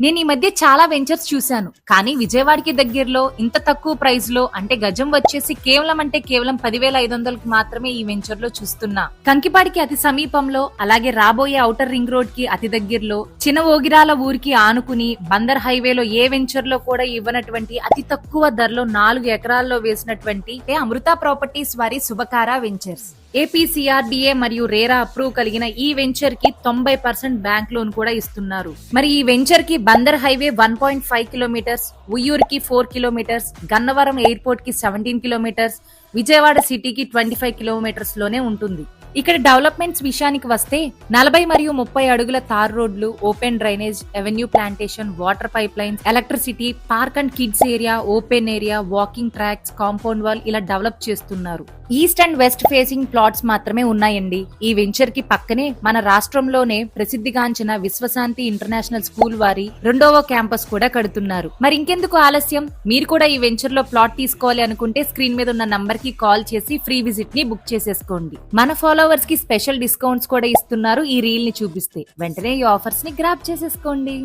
నేను ఈ మధ్య చాలా వెంచర్స్ చూశాను. కానీ విజయవాడకి దగ్గరలో ఇంత తక్కువ ప్రైస్ లో అంటే గజం వచ్చేసి కేవలం 10,500కి మాత్రమే ఈ వెంచర్ లో చూస్తున్నా. కంకిపాడికి అతి సమీపంలో, అలాగే రాబోయే ఔటర్ రింగ్ రోడ్ కి అతి దగ్గరలో, చిన్న ఓగిరాల ఊరికి ఆనుకుని బందర్ హైవేలో ఏ వెంచర్ లో కూడా ఇవ్వనటువంటి అతి తక్కువ ధరలో 4 ఎకరాల్లో వేసినటువంటి అమృత ప్రాపర్టీస్ వారి శుభకార వెంచర్స్. ఏపీసీఆర్డీఏ మరియు రేరా అప్రూవ్ కలిగిన ఈ వెంచర్ కి 90% బ్యాంక్ లోన్ కూడా ఇస్తున్నారు. మరి ఈ వెంచర్ కి బందర్ హైవే 1.5 కిలోమీటర్స్, ఉయ్యూరుకి 4 కిలోమీటర్స్, గన్నవరం ఎయిర్పోర్ట్ కి 17 కిలోమీటర్స్, విజయవాడ సిటీకి 25 కిలోమీటర్స్ లోనే ఉంటుంది. ఇక్కడ డెవలప్మెంట్స్ విషయానికి వస్తే 40 మరియు 30 అడుగుల తార్ రోడ్లు, open drainage, avenue plantation, water pipe lines, electricity, park and kids area, open area, walking tracks, compound wall ఇలా డెవలప్ చేస్తున్నారు. East and west facing plots మాత్రమే ఉన్నాయండి. ఈ వెంచర్ కి పక్కనే మన రాష్ట్రంలోనే ప్రసిద్ధిగాంచిన విశ్వశాంతి ఇంటర్నేషనల్ స్కూల్ వారి 2వ క్యాంపస్ కూడా కడుతున్నారు. మరి ఇంకెందుకు ఆలస్యం? మీరు కూడా ఈ వెంచర్ లో ప్లాట్ తీసుకోవాలి అనుకుంటే స్క్రీన్ మీద ఉన్న నంబర్ కి కాల్ చేసి ఫ్రీ విజిట్ ని బుక్ చేసేసుకోండి. మన ఫాలోవర్స్ కి స్పెషల్ డిస్కౌంట్స్ కూడా ఇస్తున్నారు. ఈ రీల్ ని చూపిస్తే వెంటనే ఈ ఆఫర్స్ ని గ్రాబ్ చేసేసుకోండి.